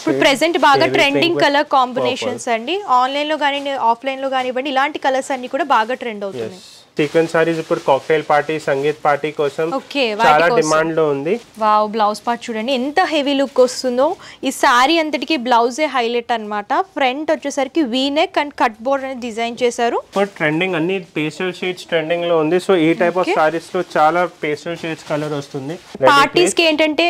ఇప్పుడు ప్రెసెంట్ బాగా trending colour combinations అండి. ఆన్లైన్ లో గానీ ఆఫ్లైన్ లో గానివ్వండి ఇలాంటి కలర్స్ అన్ని కూడా బాగా ట్రెండ్ అవుతున్నాయి. సీక్వెన్స్ సారీస్ ఇప్పుడు కాక్టైల్ పార్టీ సంగీత్ పార్టీ కోసం చాలా డిమాండ్ లో ఉంది. వావ్, బ్లౌజ్ పార్ట్ చూడండి ఎంత హెవీ లుక్ వస్తుందో. ఈ సారీ అంతటికి బ్లౌజే హైలైట్ అన్నమాట. ఫ్రంట్ వచ్చేసరికి V neck and cut board అనేది డిజైన్ చేశారు. ఇప్పుడు ట్రెండింగ్ అన్ని పేస్టల్ షేడ్స్ ట్రెండింగ్ లో ఉంది. సో ఈ టైప్ ఆఫ్ సారీస్ లో చాలా పేస్టల్ షేడ్స్ కలర్ వస్తుంది. పార్టీస్ కి ఏంటంటే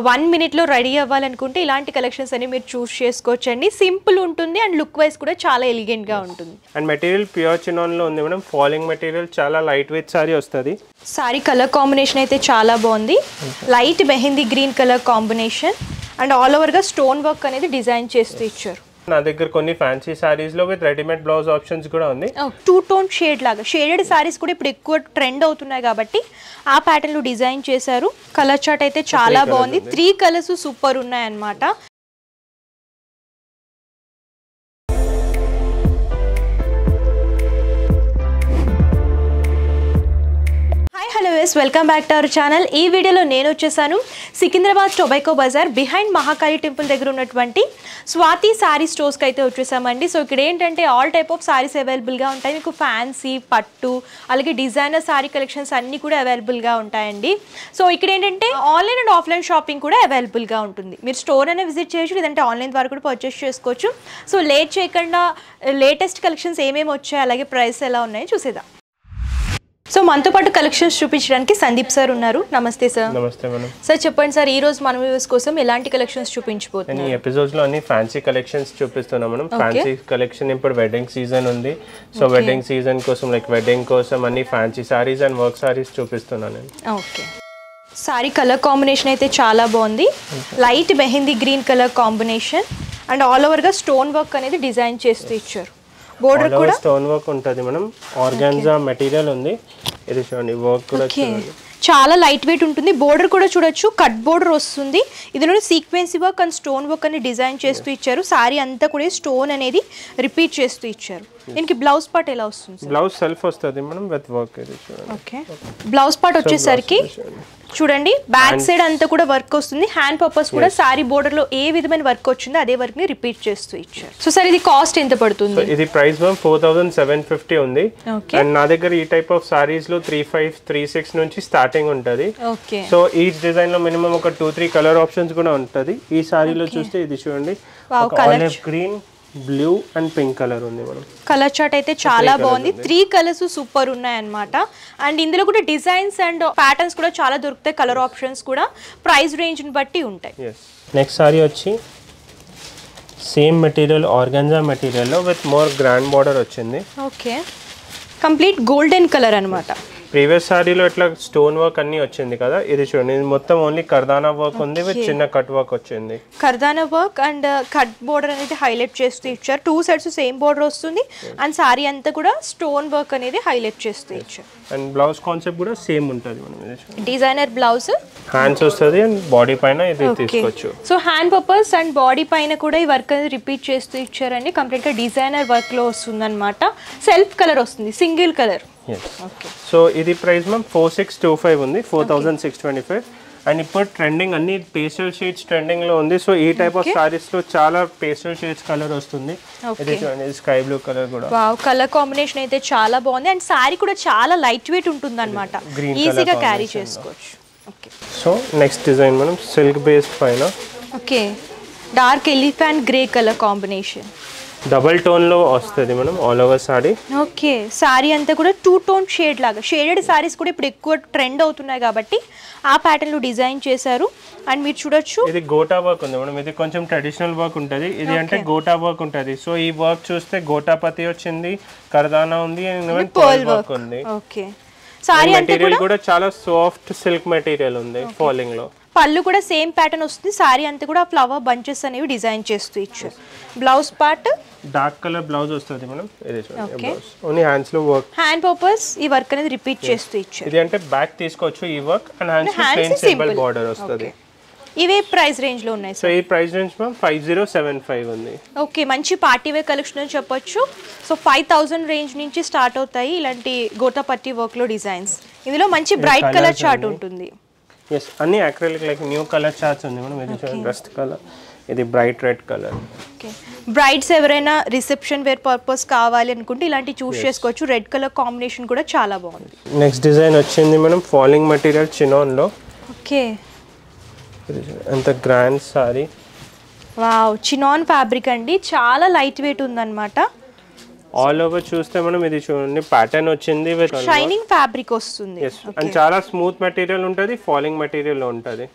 1 minute లో రెడీ అవ్వాలనుకుంటే ఇలాంటి కలెక్షన్స్ అన్ని మీరు చూస్ చేసుకోవచ్చండి. సింపుల్ ఉంటుంది అండ్ లుక్ వైజ్ కూడా చాలా ఎలిగెంట్ గా ఉంటుంది. అండ్ మెటీరియల్ ప్యూర్ చినాన్ లో ఉంది మేడం. ఫాలింగ్ మెటీరియల్ చాలా లైట్ వెయిట్ సారీ వస్తుంది. సారీ కలర్ కాంబినేషన్ అయితే చాలా బాగుంది. Light mehndi green colour combination and all over గా స్టోన్ వర్క్ అనేది డిజైన్ చేస్తూ ఇచ్చారు. నా దగ్గర కొన్ని ఫ్యాన్సీ సారీస్ లో విత్ రెడీమేడ్ బ్లౌజ్ ఆప్షన్స్ కూడా ఉంది. 2 tone షేడ్ లాగా షేడెడ్ సారీస్ కూడా ఇప్పుడు ఎక్కువ ట్రెండ్ అవుతున్నాయి కాబట్టి ఆ ప్యాటర్న్ లో డిజైన్ చేశారు. కలర్ చార్ట్ అయితే చాలా బాగుంది. 3 కలర్స్ సూపర్ ఉన్నాయి అన్నమాట. Hello yes, welcome back to our channel. ఈ వీడియోలో నేను వచ్చేసాను Secunderabad tobacco bazaar behind Mahakali temple దగ్గర ఉన్నటువంటి స్వాతి సారీ స్టోర్స్కి అయితే వచ్చేసామండి. సో ఇక్కడ ఏంటంటే ఆల్ టైప్ ఆఫ్ సారీస్ అవైలబుల్గా ఉంటాయి. మీకు ఫ్యాన్సీ, పట్టు, అలాగే డిజైనర్ సారీ కలెక్షన్స్ అన్నీ కూడా అవైలబుల్గా ఉంటాయండి. సో ఇక్కడ ఏంటంటే ఆన్లైన్ అండ్ ఆఫ్లైన్ షాపింగ్ కూడా అవైలబుల్గా ఉంటుంది. మీరు స్టోర్ అనేది విజిట్ చేయొచ్చు, లేదంటే ఆన్లైన్ ద్వారా కూడా పర్చేస్ చేసుకోవచ్చు. సో లేట్ చేయకుండా లేటెస్ట్ కలెక్షన్స్ ఏమేమి వచ్చాయి, అలాగే ప్రైస్ ఎలా ఉన్నాయో చూసేద్దాం. సో మనతో పాటు కలెక్షన్స్ చూపించడానికి సందీప్ సార్ ఉన్నారు. నమస్తే సార్. నమస్తే మేడం. సార్ చెప్పండి సార్, ఈ రోజు మన వ్యూవర్స్ కోసం ఎలాంటి కలెక్షన్స్ చూపించబోతున్నారు? ఈ ఎపిసోడ్స్ లో అన్ని ఫ్యాన్సీ కలెక్షన్స్ చూపిస్తున్నాం మనం. ఫ్యాన్సీ కలెక్షన్ ఇప్పుడు వెడ్డింగ్ సీజన్ ఉంది. సో వెడ్డింగ్ సీజన్ కోసం లైక్ వెడ్డింగ్ కోసం అన్ని fancy saris and work saris చూపిస్తున్నాను నేను. ఓకే, సారీ కలర్ కాంబినేషన్ అయితే చాలా బాగుంది. Light mehndi green colour combination and all over గా స్టోన్ వర్క్ అనేది డిజైన్ చేస్తూ ఇచ్చారు. బోర్డర్ కూడా స్టోన్ వర్క్ ఉంటుంది మనం. ఆర్గాన్జా మెటీరియల్ ఉంది. ఇది చూడండి, వర్క్ కూడా చాలా లైట్ వెయిట్ ఉంటుంది. బోర్డర్ కూడా చూడొచ్చు, కట్ బోర్డర్ వస్తుంది. ఇందులో సీక్వెన్సీ వర్క్ అండ్ స్టోన్ వర్క్ అని డిజైన్ చేస్తూ ఇచ్చారు. సారీ అంతా కూడా స్టోన్ అనేది రిపీట్ చేస్తూ ఇచ్చారు. దీనికి బ్లౌజ్ పార్ట్ ఎలా వస్తుంది? బ్లౌజ్ సెల్ఫ్ వస్తుంది మనం విత్ వర్క్. ఇది చూడండి. ఓకే, బ్లౌజ్ పార్ట్ వచ్చేసరికి చూడండి బ్యాక్ సైడ్ అంతా కూడా వర్క్ వస్తుంది. హ్యాండ్ పర్పస్ కూడా సారీ బోర్డర్ లో ఏ విధమైన వర్క్ వచ్చిందో అదే వర్క్ ని రిపీట్ చేస్తూ ఇచ్చారు. సో సార్ ఇది కాస్ట్ ఎంత పడుతుంది? ఇది ప్రైస్ 4750 ఉంది. అండ్ నా దగ్గర ఈ టైప్ ఆఫ్ సారీస్ లో 35, 36 నుంచి స్టార్టింగ్ ఉంటది. సో ఈచ్ డిజైన్ లో మినిమం ఒక 2-3 కలర్ ఆప్షన్స్ కూడా ఉంటది. ఈ సారీలో చూస్తే ఇది చూడండి, olive green, blue and pink colour ఉంది మేడం. కలర్ చార్ట్ అయితే చాలా బాగుంది. 3 కలర్స్ సూపర్ ఉన్నాయి అన్నమాట. అండ్ ఇందులో కూడా డిజైన్స్ అండ్ ప్యాటర్న్స్ కూడా చాలా దొరుకుతాయి. కలర్ ఆప్షన్స్ కూడా ప్రైస్ రేంజ్ ని బట్టి ఉంటాయి. నెక్స్ట్ సారీ వచ్చి సేమ్ మెటీరియల్ ఆర్గాన్జా మెటీరియల్ లో విత్ మోర్ గ్రాండ్ బార్డర్ వచ్చింది. ఓకే, కంప్లీట్ గోల్డెన్ కలర్ అన్నమాట. ప్రీవియస్ సారీలో ఇట్లా స్టోన్ వర్క్ అన్ని వచ్చింది కదా, ఇది చూడండి మొత్తం ఓన్లీ కర్దానా వర్క్ ఉంది విత్ చిన్న కట్ వర్క్ వచ్చింది. కర్దానా వర్క్ అండ్ కట్ బోర్డర్ అనేది హైలైట్ చేస్తూ ఇచ్చారు. 2 సైడ్స్ సేమ్ బోర్డర్ వస్తుంది అండ్ సారీ అంతా కూడా స్టోన్ వర్క్ అనేది హైలైట్ చేస్తూ ఇచ్చారు. అండ్ బ్లౌజ్ కాన్సెప్ట్ కూడా సేమ్ ఉంటుంది మనం. డిజైనర్ బ్లౌజ్, హ్యాండ్స్ వస్తుంది అండ్ బాడీ పైన ఇది తీసుకోవచ్చు. So hand purpose and body పైన కూడా ఈ వర్క్ అనేది రిపీట్ చేస్తూ ఇచ్చారండి. కంప్లీట్ గా డిజైనర్ వర్క్ లో వస్తుంది అనమాట. సెల్ఫ్ కలర్ వస్తుంది, సింగిల్ కలర్. సో ఇది ప్రైస్ మ్యామ్ 4625 ఉంది, 4625. అండ్ ఇప్పుడు ట్రెండింగ్ అన్ని పేస్టల్ షేడ్స్ ట్రెండింగ్ లో ఉంది. సో ఈ టైప్ ఆఫ్ సారీస్ లో చాలా పేస్టల్ షేడ్స్ కలర్ వస్తుంది. ఇది చూడండి, స్కై బ్లూ కలర్ కూడా. వావ్, కలర్ కాంబినేషన్ అయితే చాలా బాగుంది. అండ్ సారీ కూడా చాలా లైట్ వెయిట్ ఉంటుంది అనమాట, ఈజీగా క్యారీ చేసుకోవచ్చు. ఓకే, సో నెక్స్ట్ డిజైన్ మనం సిల్క్ బేస్డ్ పైన. Okay, dark elephant grey colour combination, double tone లో వస్తుంది మనం all over sorry. Okay, sorry అంతా కూడా 2 tone షేడ్ లాగా షేడెడ్ సారీస్ కూడా ఇప్పుడు ఎక్కువ ట్రెండ్ అవుతున్నాయి కాబట్టి ఆ ప్యాటర్న్ లో డిజైన్ చేశారు. అండ్ మీరు చూడొచ్చు ఇది గోటా వర్క్ ఉంది మేడం. ఇది కొంచెం ట్రెడిషనల్ వర్క్ ఉంటుంది. ఇది అంటే గోటా వర్క్ ఉంటుంది. సో ఈ వర్క్ చూస్తే గోటాపతి వచ్చింది, కర్దానా ఉంది అండ్ పర్ల్ వర్క్ ఉంది. ఓకే, సారీ అంతా కూడా చాలా సాఫ్ట్ సిల్క్ మెటీరియల్ ఉంది. ఫాలింగ్ లో పళ్ళు కూడా సేమ్ ప్యాటర్న్ వస్తుంది. సారీ అంతా కూడా ఫ్లవర్ బంచెస్ అనేవి డిజైన్ చేస్తూ ఇచ్చారు. Blouse part dark colour blouse వస్తుంది మనం. ఇది చూడండి, బ్లౌజ్ ఓన్లీ హ్యాండ్స్ లో వర్క్, హ్యాండ్ పర్పస్ ఈ వర్క్ అనేది రిపీట్ చేస్తూ ఇచ్చారు. ఇది అంటే బ్యాక్ తీసుకోవచ్చు ఈ work and hands plain simple border వస్తుంది. ఇవే ప్రైస్ రేంజ్ లో ఉన్నాయి. సో ఈ ప్రైస్ రేంజ్ 5075 ఉంది. ఓకే, మంచి పార్టీ వేర్ కలెక్షన్ అని చెప్పొచ్చు. సో 5000 రేంజ్ నుంచి స్టార్ట్ అవుతాయి ఇలాంటి గోటాపట్టి వర్క్ లో డిజైన్స్. ఇందులో మంచి బ్రైట్ కలర్ చార్ట్ ఉంటుంది. అన్ని acrylic like new colour charts ఉంది మనం. ఇది చూడండి, రస్ట్ కలర్ ఇది bright red colour. Okay, brides ఎవరైనా రిసెప్షన్ వేర్ పర్పస్ కావాలి అనుకుంటే ఇలాంటి చూస్ చేసుకోవచ్చు. రెడ్ కలర్ కాంబినేషన్ కూడా చాలా బాగుంది. నెక్స్ట్ డిజైన్ వచ్చింది మనం ఫాలింగ్ మెటీరియల్ చినాన్ లో. ఓకే, ఎంత grand sorry. Wow, chinon fabric అండి, చాలా లైట్ వెయిట్ ఉందన్నమాట. ఆల్ ఓవర్ చూస్తే మనం ఇది చూడండి ప్యాటర్న్ వచ్చింది విత్ షైనింగ్ ఫ్యాబ్రిక్ వస్తుంది. అండ్ చాలా స్మూత్ మెటీరియల్ ఉంటుంది, ఫాలింగ్ మెటీరియల్ లో ఉంటుంది.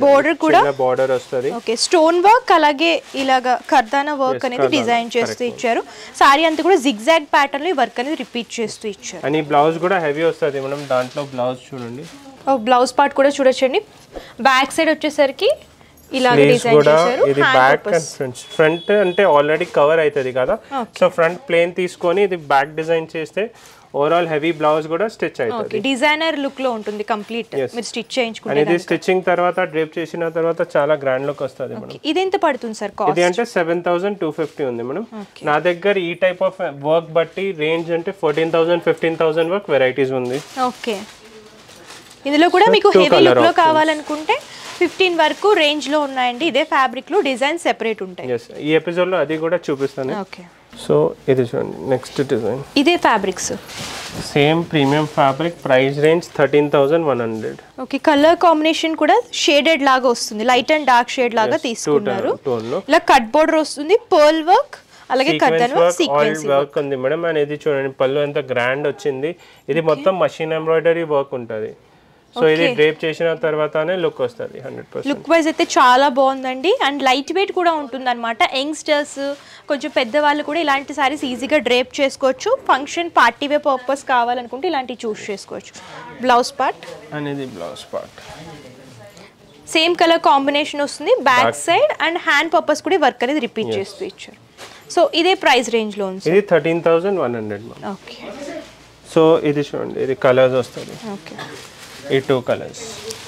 బోర్డర్ కూడా బోర్డర్ వస్తుంది. ఓకే, స్టోన్ వర్క్ అలాగే ఇలాగా కర్దానా వర్క్ అనేది డిజైన్ చేస్తూ ఇచ్చారు. సారీ అంతా కూడా జిగ్జాగ్ ప్యాటర్న్ లో ఈ వర్క్ అనేది రిపీట్ చేస్తూ ఇచ్చారు. అండ్ ఈ బ్లౌజ్ కూడా హెవీ వస్తుంది. మనం దాంట్లో బ్లౌజ్ చూడండి, బ్లౌజ్ పార్ట్ కూడా చూడొచ్చండి. బ్యాక్ సైడ్ వచ్చేసరికి ఇలాగ డిజైన్ చేశారు. ఇది బ్యాక్ అండ్ ఫ్రంట్ అంటే ఆల్రెడీ కవర్ అవుతుంది కదా, సో ఫ్రంట్ ప్లేన్ తీసుకొని ఇది బ్యాక్ డిజైన్ చేస్తే ఓవరాల్ హెవీ బ్లౌజ్ కూడా స్టిచ్ అవుతుంది. డిజైనర్ లుక్ లో ఉంటుంది కంప్లీట్. మీరు స్టిచ్ చేయించుకుంటే ఇది స్టిచ్చింగ్ తర్వాత డ్రేప్ చేసిన తర్వాత చాలా గ్రాండ్ లుక్ వస్తుంది మేడం. ఇది ఎంత పడుతుంది సార్ కాస్ట్? ఇది అంటే 7250 ఉంది మేడం. నా దగ్గర ఈ టైప్ ఆఫ్ వర్క్ బట్టి రేంజ్ అంటే 14,000 15,000 వరకు వెరైటీస్ ఉంది. ఓకే, ఇందులో కూడా మీకు హెవీ లుక్ లో కావాలనుకుంటే 15 వరకు రేంజ్ లో ఉన్నాయండి. ఇదే ఫ్యాబ్రిక్ లో డిజైన్ సెపరేట్ ఉంటాయి. ఈ ఎపిసోడ్ లో అది కూడా చూపిస్తాను. ఓకే, సో ఇది చూడండి నెక్స్ట్ డిజైన్. ఇదే fabrics same premium fabric, price range 13,100. Okay, colour combination కూడా షేడెడ్ లాగా వస్తుంది, లైట్ అండ్ డార్క్ షేడ్ లాగా తీసుకున్నారు. ఇలా కట్ బోర్డర్ వస్తుంది, పర్ల్ వర్క్ అలాగే కర్దానా వర్క్, సీక్వెన్స్ వర్క్ ఉంది మేడం. అండ్ ఇది చూడండి పళ్ళు ఎంత గ్రాండ్ వచ్చింది. ఇది మొత్తం మషిన్ ఎంబ్రాయిడరీ వర్క్ ఉంటుంది. సో ఇది డ్రేప్ చేసిన తర్వాతనే లుక్ వస్తుంది 100%. లుక్ వైజ్ అయితే చాలా బాగుందండి. అండ్ లైట్ వెయిట్ కూడా ఉంటుంది అనమాట. యంగ్స్టర్స్ కొంచెం పెద్దవాళ్ళు కూడా ఇలాంటి సారీస్ ఈజీగా డ్రేప్ చేసుకోవచ్చు. ఫంక్షన్ పార్టీ వేర్ పర్పస్ కావాలనుకుంటే ఇలాంటివి చూస్ చేసుకోవచ్చు. బ్లౌజ్ పార్ట్ అనేది blouse part same colour combination వస్తుంది. Back side and hand purpose కూడా వర్క్ అనేది రిపీట్ చేస్తూ ఇచ్చారు. సో ఇదే ప్రైస్ రేంజ్ లో ఉంది. ఇది 13,100. ఓకే, సో ఇది చూడండి, ఇది కలర్స్ వస్తుంది. ఓకే, ఈ 2 కలర్స్.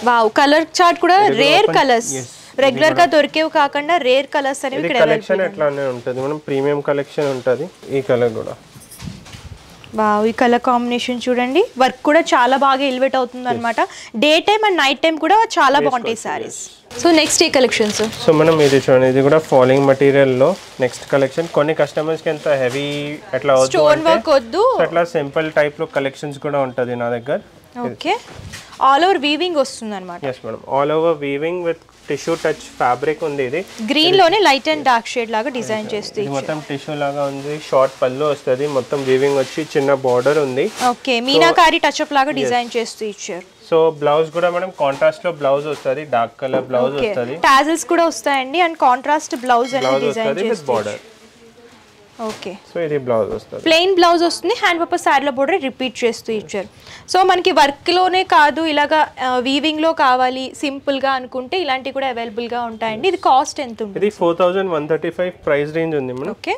వావ్, కలర్ చార్ట్ కూడా రేర్ కలర్స్, రెగ్యులర్ గా దొరికేవి కాకుండా రేర్ కలర్స్ అనేవి ఇక్కడ కలెక్షన్ ఎట్లానే ఉంటుంది మనం, ప్రీమియం కలెక్షన్ ఉంటుంది. ఈ కలర్ కూడా వావ్, ఈ కలర్ కాంబినేషన్ చూడండి, వర్క్ కూడా చాలా బాగా ఎలివేట్ అవుతుంది అనమాట. Day time and night time కూడా చాలా బాగుంటాయి సారీస్. సో నెక్స్ట్ ఈ కలెక్షన్స్. సో మనం ఇది చూడండి, ఇది కూడా ఫాలింగ్ మెటీరియల్ లో నెక్స్ట్ కలెక్షన్. కొన్ని కస్టమర్స్ కి ఎంత హెవీ అట్లా స్టోన్ వర్క్ వద్దు, అట్లా సింపుల్ టైప్ లో కలెక్షన్స్ కూడా ఉంటుంది నా దగ్గర. ఓకే, ఆల్ ఓవర్ వీవింగ్ వస్తుంది అనమాట. yes madam, all over weaving with tissue touch fabric ఉంది. ఇది గ్రీన్ లోనే లైట్ అండ్ డార్క్ షేడ్ లాగా డిజైన్ చేస్తూ ఇది మొత్తం టిష్యూ లాగా ఉంది. షార్ట్ పళ్ళు వస్తుంది, మొత్తం వీవింగ్ వచ్చి చిన్న బార్డర్ ఉంది. ఓకే, మీనాకారి టచ్ అప్ లాగా డిజైన్ చేస్తూ ఇచ్చారు. సో బ్లౌజ్ కూడా మనం కాంట్రాస్ట్ లో బ్లౌజ్ వస్తుంది, డార్క్ కలర్ బ్లౌజ్ వస్తుంది. టాజిల్స్ కూడా వస్తాయండి అండ్ కాంట్రాస్ట్ బ్లౌజ్ అనేది డిజైన్ చేస్తూ బార్డర్. ఓకే, సో ఇది బ్లౌజ్ వస్తుంది, ప్లెయిన్ బ్లౌజ్ వస్తుంది. హ్యాండ్ పర్పస్ సారీలో బోర్డర్ రిపీట్ చేస్తూ ఇచ్చారు. సో మనకి వర్క్ లోనే కాదు, ఇలాగా వీవింగ్ లో కావాలి సింపుల్ గా అనుకుంటే ఇలాంటివి కూడా అవైలబుల్ గా ఉంటాయండి. ఇది కాస్ట్ ఎంత ఉంటుంది? ఇది 4,135 ప్రైస్ రేంజ్ ఉంది మేడం. ఓకే,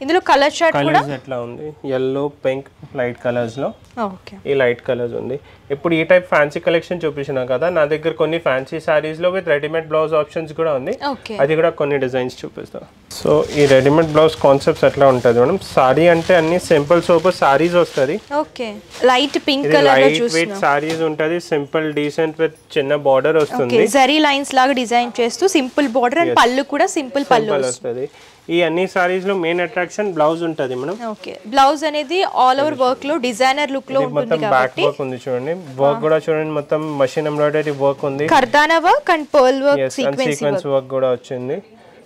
ఇందులో కలర్ చార్ట్ కూడా ఎట్లా ఉంది, yellow పింక్ లైట్ కలర్స్ లో. ఓకే, ఈ లైట్ కలర్స్ ఉంది. ఇప్పుడు ఈ టైప్ ఫ్యాన్సీ కలెక్షన్ చూపించినా కదా, నా దగ్గర కొన్ని ఫ్యాన్సీ సారీస్ లో విత్ రెడీమేడ్ బ్లౌజ్ ఆప్షన్స్ కూడా ఉంది. అది కూడా కొన్ని డిజైన్స్ చూపిస్తా. సో ఈ రెడీమేడ్ బ్లౌజ్ కాన్సెప్ట్స్ ఎట్లా ఉంటుంది మేడం, సారీ అంటే అన్ని సింపుల్ సూపర్ సారీస్ వస్తుంది. ఓకే, లైట్ పింక్ కలర్ లో లైట్ వెయిట్ సారీస్ ఉంటది, సింపుల్ డీసెంట్ విత్ చిన్న బార్డర్ వస్తుంది. జరీ లైన్స్ లాగా డిజైన్ చేస్తూ సింపుల్ బార్డర్ అండ్ పళ్ళు కూడా సింపుల్ పళ్ళు వస్తుంది. ఈ అన్ని సారీస్ లో మెయిన్ అట్రాక్షన్ బ్లౌజ్ ఉంటది మేడం. ఓకే, బ్లౌజ్ అనేది ఆల్ ఓవర్ వర్క్ లో డిజైనర్ లుక్ లో ఉంటుంది కాబట్టి వర్క్ ఉంది చూడండి, వర్క్ కూడా చూడండి మొత్తం మషిన్ ఎంబ్రాయిడరీ వర్క్ ఉంది, కర్దానా work and pearl work, sequence work కూడా వచ్చింది.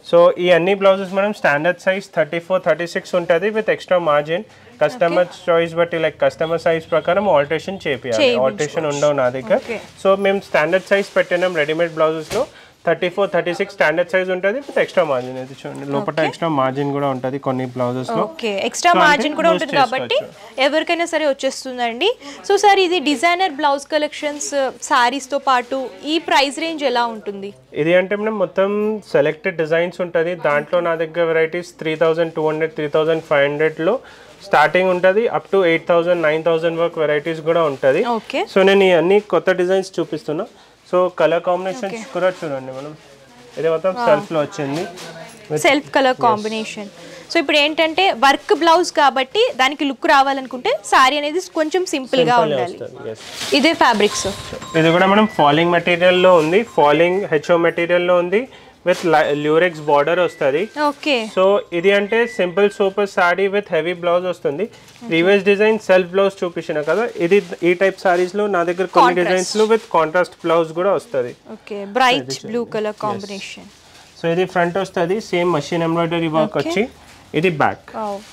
సో ఈ అన్ని బ్లౌజెస్ మనం స్టాండర్డ్ సైజ్ 34-36 ఉంటుంది with extra margin. Customer choice బట్టి లైక్ కస్టమర్ సైజ్ ప్రకారం ఆల్టరేషన్ చేయాలి, ఆల్టరేషన్ ఉండవు నా దగ్గర. సో మేము స్టాండర్డ్ సైజ్ పెట్టినాం రెడీమేడ్ బ్లౌజెస్ లో. 34-36 స్టాండర్డ్ సైజ్ ఉంటుంది విత్ ఎక్స్ట్రా మార్జిన్. అయితే చూడండి లోపల ఎక్స్ట్రా మార్జిన్ కూడా ఉంటుంది కొన్ని బ్లౌజెస్ లో. ఓకే, ఎక్స్ట్రా మార్జిన్ కూడా ఉంటుంది కాబట్టి ఎవరికైనా సరే వచ్చేస్తుందండి. సో సార్ ఇది డిజైనర్ బ్లౌజ్ కలెక్షన్స్ సారీస్ తో పాటు ఈ ప్రైస్ రేంజ్ ఎలా ఉంటుంది? ఇది అంటే మనం మొత్తం సెలెక్టెడ్ డిజైన్స్ ఉంటుంది. దాంట్లో నా దగ్గర వెరైటీస్ 3,200 3,500 లో స్టార్టింగ్ ఉంటుంది, అప్ టు 8,000 9,000 వరకు వెరైటీస్ కూడా ఉంటుంది. సో నేను ఈ అన్ని కొత్త డిజైన్స్ చూపిస్తున్నా. సో కలర్ కాంబినేషన్స్ కూడా చూడండి మనం, ఇది మొత్తం సెల్ఫ్ లో వచ్చింది, సెల్ఫ్ కలర్ కాంబినేషన్. సో ఇప్పుడు ఏంటంటే వర్క్ బ్లౌజ్ కాబట్టి దానికి లుక్ రావాలనుకుంటే సారీ అనేది కొంచెం సింపుల్ గా ఉండాలి. ఇదే ఫ్యాబ్రిక్స్, ఇది కూడా మనం ఫాలింగ్ మెటీరియల్ లో ఉంది, ఫాలింగ్ హెచ్ఓ మెటీరియల్ లో ఉంది, విత్ ల్యూరెక్స్ బార్డర్ వస్తుంది. ఓకే. సో ఇది అంటే simple super sorry with heavy blouse వస్తుంది. ప్రీవియస్ డిజైన్ సెల్ఫ్ బ్లౌజ్ చూపించిన కదా, ఇది ఈ టైప్ సారీస్ లో నా దగ్గర కొన్ని డిజైన్స్ లో విత్ కాంట్రాస్ట్ బ్లౌజ్ కూడా వస్తుంది. Okay, bright blue colour combination. So ఇది ఫ్రంట్ వస్తుంది, సేమ్ మషిన్ ఎంబ్రాయిడరీ వర్క్ వచ్చి. ఇది బ్యాక్,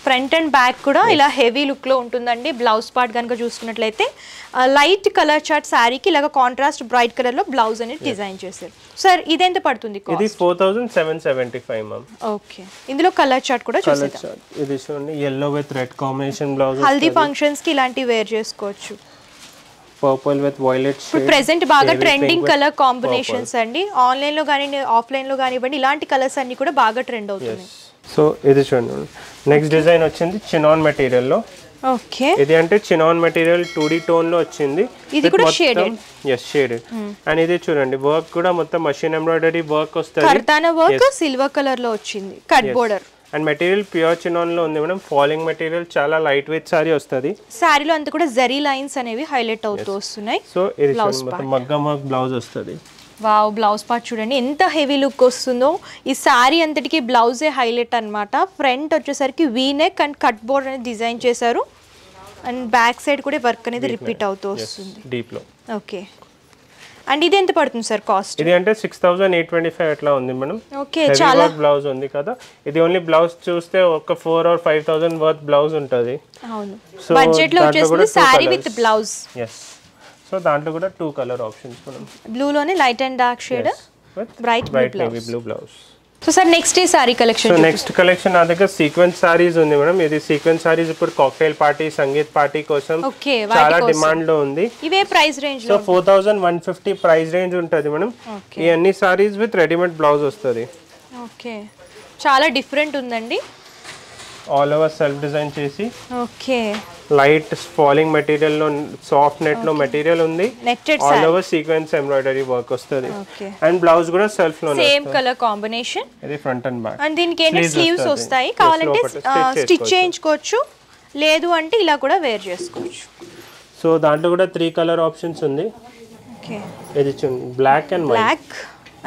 ఫ్రంట్ అండ్ బ్యాక్ కూడా ఇలా హెవీ లుక్ లో ఉంటుందండి. బ్లౌజ్ పార్ట్ కనుక చూసుకున్నట్లయితే లైట్ కలర్ చార్ట్ శారీకి ఇలాగ కాంట్రాస్ట్ బ్రైట్ కలర్ లో బ్లౌజ్ అనేది డిజైన్ చేశారు. సార్ ఇది ఎంత పడుతుంది? ఇది 4775 మ్యామ్. ఓకే, ఇందులో కలర్ చార్ట్ కూడా చూసేద్దాం. ఇది చూడండి, yellow with red combination blouse. Haldi functions కి ఇలాంటివి వేర్ చేసుకోవచ్చు. Purple with violet shade. Present బాగా ట్రెండింగ్ కలర్ కాంబినేషన్స్ అండి. ఆన్లైన్ లో కానీ ఆఫ్లైన్ లో కానివ్వండి, ఇలాంటి కలర్స్ అన్ని కూడా బాగా ట్రెండ్ అవుతున్నాయి. సో ఇది చూడండి, నెక్స్ట్ డిజైన్ వచ్చింది చినాన్ మెటీరియల్ లో. ఓకే, ఇది అంటే చినాన్ మెటీరియల్ 2D టోన్ లో వచ్చింది. ఇది కూడా షేడెడ్. yes shaded. అండ్ ఇది చూడండి, వర్క్ కూడా మొత్తం మషిన్ ఎంబ్రాయిడరీ వర్క్ వస్తుంది. కర్తానా వర్క్ సిల్వర్ కలర్ లో వచ్చింది, cut border. And material pure chinon లో ఉంది మేడం. ఫాలింగ్ మెటీరియల్, చాలా లైట్ వెయిట్ సారీ వస్తుంది. సారీలో అంతా కూడా జరీ లైన్స్ అనేవి హైలైట్ అవుతూ వస్తున్నాయి. సో ఇది మొత్తం మగ్గం వర్క్ బ్లౌజ్ వస్తుంది. వావ్, బ్లౌజ్ పార్ట్ చూడండి ఎంత హెవీ లుక్ వస్తుందో. ఈ సారీ అంతటికి బ్లౌజే హైలైట్ అన్నమాట. ఫ్రంట్ వచ్చేసరికి V neck and cut board అనేది డిజైన్ చేశారు. అండ్ బ్యాక్ సైడ్ కూడా వర్క్ అనేది రిపీట్ అవుతూ వస్తుంది డీప్ లో. ఓకే, అండ్ ఇది ఎంత పడుతుంది సార్ కాస్ట్? ఇది అంటే 6825 అట్లా ఉంది మేడం. ఓకే, చాలా బ్లౌజ్ ఉంది కదా. ఇది ఓన్లీ బ్లౌజ్ చూస్తే ఒక 4 or 5000 వర్త్ బ్లౌజ్ ఉంటుంది. అవును, బడ్జెట్ లో వచ్చేసింది sari with blouse. yes, so దాంట్లో కూడా 2 కలర్ ఆప్షన్స్ మేడం. బ్లూ లోనే light and dark shade, bright navy blue blouse. So sir next ఈ sari collection. So next collection నా దగ్గర సీక్వెన్స్ సారీస్ ఉంది మేడం. ఇది సీక్వెన్స్ సారీస్ ఇప్పుడు కాక్టైల్ పార్టీ, సంగీత్ పార్టీ కోసం చాలా డిమాండ్ లో ఉంది. ఇవే price range so 4150 price range ఉంటుంది మేడం. ఈ అన్ని సారీస్ విత్ రెడీమేడ్ బ్లౌజ్ వస్తుంది. ఓకే, చాలా డిఫరెంట్ ఉందండి. ఆల్ ఓవర్ సెల్ఫ్ డిజైన్ చేసి. ఓకే, లైట్ ఫాలింగ్ మెటీరియల్ లో, సాఫ్ట్ నెట్ లో మెటీరియల్ ఉంది. All over sequence embroidery work వస్తుంది. అండ్ బ్లౌజ్ కూడా సెల్ఫ్ లో సేమ్ కలర్ కాంబినేషన్. ఇది ఫ్రంట్ అండ్ బ్యాక్. అండ్ దీనికి ఏంటి స్లీవ్స్ వస్తాయి, కావాలంటే స్టిచ్ చేయించుకోవచ్చు, లేదు అంటే ఇలా కూడా వేర్ చేసుకోవచ్చు. సో దాంట్లో కూడా 3 కలర్ ఆప్షన్స్ ఉంది. ఓకే, ఇది చూడండి, black and black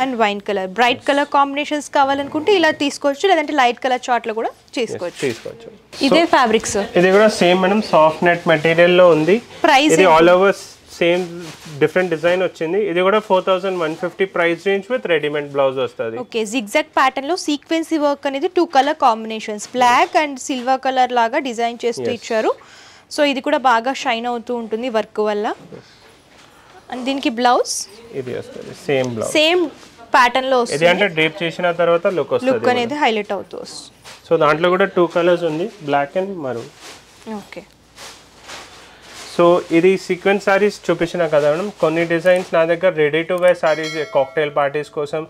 and wine colour. Bright colour combinations కావాలనుకుంటే ఇలా తీసుకోవచ్చు, లేదంటే లైట్ కలర్ చార్ట్ లో కూడా తీసుకోవచ్చు. ఇదే ఫ్యాబ్రిక్స్. ఇది కూడా same madam, soft net material లో ఉంది. ప్రైస్ ఇది all over same different design వచ్చింది. ఇది కూడా 4150 price range with readymade blouse వస్తుంది. ఓకే, జిగ్జాగ్ ప్యాటర్న్ లో సీక్వెన్సీ వర్క్ అనేది 2 colour combinations, black and silver colour లాగా డిజైన్ చేస్తూ ఇచ్చారు. సో ఇది కూడా బాగా షైన్ అవుతూ ఉంటుంది వర్క్ వల్ల. అండ్ దీనికి బ్లౌజ్ ఇది వస్తుంది, సేమ్ బ్లౌజ్, సేమ్ ప్యాటర్న్ లో వస్తుంది. ఇది అంటే డ్రేప్ చేసిన తర్వాత లుక్ వస్తుంది, లుక్ అనేది హైలైట్ అవుతూ వస్తుంది. సో దాంట్లో కూడా 2 కలర్స్ ఉంది, black and maroon. Okay, so ఇది సీక్వెన్స్ సారీస్ చూపించిన కదా మేడం. కొన్ని డిజైన్స్ నా దగ్గర ready to wear saris, cocktail parties కోసం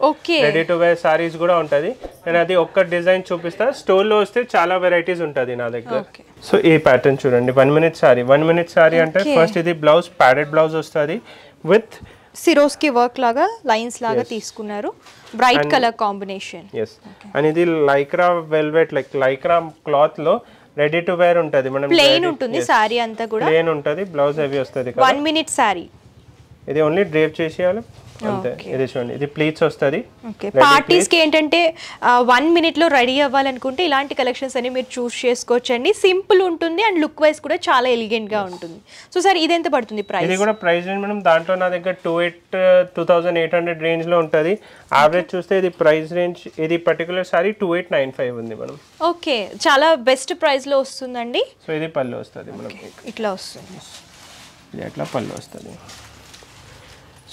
రెడీ టు వేర్ సారీస్ కూడా ఉంటుంది. నేను అది ఒక్క డిజైన్ చూపిస్తా. స్టోర్ లో వస్తే చాలా వెరైటీస్ ఉంటుంది నా దగ్గర. సో ఈ ప్యాటర్న్ చూడండి, 1 minute సారీ. 1 minute సారీ అంటే ఫస్ట్ ఇది బ్లౌజ్, ప్యాడెడ్ బ్లౌజ్ వస్తుంది విత్ సిరోస్కి వర్క్ లాగా లైన్స్ లాగా తీసుకున్నారు. Bright colour combination. yes, and ఇది లైక్రా వెల్వెట్, లైక్రా క్లాత్ లో రెడీ టు వేర్ ఉంటుంది మనం. ప్లెయిన్ ఉంటుంది సారీ అంతా కూడా, ప్లెయిన్ ఉంటుంది, బ్లౌజ్ అవి వస్తుంది. 1 minute సారీ. ఇది ఓన్లీ డ్రేప్ చేసేయాలి అంతే. ఇది చూడండి, ఇది ప్లీట్స్ వస్తుంది. ఓకే, పార్టీస్ కి ఏంటంటే 1 minute లో రెడీ అవ్వాలనుకుంటే ఇలాంటి కలెక్షన్స్ అని మీరు చూస్ చేసుకోవచ్చండి. సింపుల్ ఉంటుంది అండ్ లుక్ వైస్ కూడా చాలా ఎలిగెంట్ గా ఉంటుంది. సో సార్ ఇది ఎంత పడుతుంది ప్రైస్? ఇది కూడా ప్రైస్ రేంజ్ మేడం. దాంట్లో నా దగ్గర 2800 రేంజ్ లో ఉంటుంది. యావరేజ్ చూస్తే ఇది ప్రైస్ రేంజ్, ఇది పర్టికులర్ సారీ 2895 ఉంది మేడం. ఓకే, చాలా బెస్ట్ ప్రైస్ లో వస్తుందండి. సో ఇది పళ్ళు వస్తుంది మేడం, ఇట్లా వస్తుంది. ఇది అట్లా పళ్ళు వస్తుంది.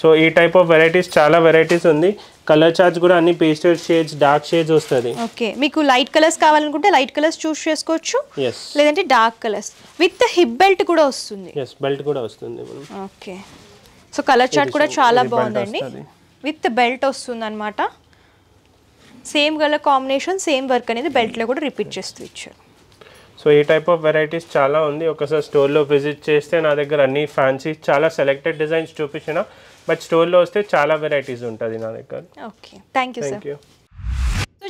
సో ఈ టైప్ ఆఫ్ వెరైటీస్ చాలా వెరైటీస్ ఉంది. కలర్ చార్ట్స్ కూడా అన్ని పేస్టల్ షేడ్స్, డార్క్ షేడ్స్ వస్తుంది. ఓకే, మీకు లైట్ కలర్స్ కావాలనుకుంటే లైట్ కలర్స్ చూస్ చేసుకోవచ్చు, లేదంటే dark colours with hip belt కూడా వస్తుంది. బెల్ట్ కూడా వస్తుంది. ఓకే, సో కలర్ చార్ట్ కూడా చాలా బాగుందండి. విత్ బెల్ట్ వస్తుంది అన్నమాట. Same colour combination, same work అనేది బెల్ట్ లో కూడా రిపీట్ చేస్తూ ఇచ్చారు. సో ఈ టైప్ ఆఫ్ వెరైటీస్ చాలా ఉంది. ఒకసారి స్టోర్లో విజిట్ చేస్తే నా దగ్గర అన్ని ఫ్యాన్సీ చాలా సెలెక్టెడ్ డిజైన్స్ చూపించిన, బట్ స్టోర్లో వస్తే చాలా వెరైటీస్ ఉంటుంది నా దగ్గర. Okay, thank you sir. Thank you.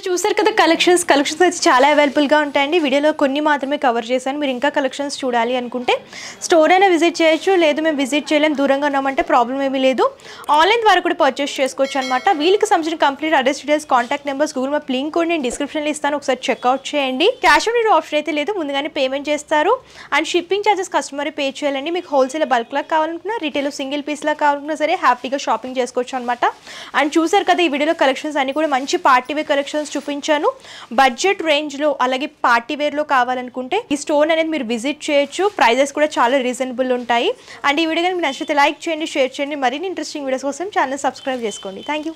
So చూసారు కదా కలెక్షన్స్ అయితే చాలా అవైలబుల్గా ఉంటాయండి. వీడియోలో కొన్ని మాత్రమే కవర్ చేశాను. మీరు ఇంకా కలెక్షన్స్ చూడాలి అనుకుంటే స్టోర్ అయినా విజిట్ చేయొచ్చు, లేదు మేము విజిట్ చేయలేం దూరంగా ఉన్నామంటే ప్రాబ్లం ఏమీ లేదు, ఆన్లైన్ ద్వారా కూడా పర్చేస్ చేసుకోవచ్చు అనమాట. వీళ్ళకి సంబంధించిన complete address details, contact numbers, Google map link కూడా నేను డిస్క్రిప్షన్లో ఇస్తాను, ఒకసారి చెక్అవుట్ చేయండి. క్యాష్ ఆన్ డెలివరీ ఆప్షన్ అయితే లేదు, ముందుగానే పేమెంట్ చేస్తారు. And shipping charges customer pay చేయాలండి. మీకు హోల్సేల్ బల్క్ లా కావాలనుకున్నా, రీటైల్ సింగిల్ పీస్ లా కావాలనుకున్నా సరే హ్యాపీగా షాపింగ్ చేసుకోవచ్చు అనమాట. అండ్ చూసారు కదా ఈ వీడియోలో కలెక్షన్స్ అన్ని కూడా మంచి పార్టీ వేర్ కలెక్షన్స్ చూపించాను. బడ్జెట్ రేంజ్లో అలాగే పార్టీ వేర్లో కావాలనుకుంటే ఈ స్టోర్ అనేది మీరు విజిట్ చేయొచ్చు. ప్రైజెస్ కూడా చాలా రీజనబుల్ ఉంటాయి. అండ్ ఈ వీడియో కనుక నచ్చితే లైక్ చేయండి, షేర్ చేయండి. మరిన్ని ఇంట్రెస్టింగ్ వీడియోస్ కోసం ఛానల్ సబ్స్క్రైబ్ చేసుకోండి. Thank you.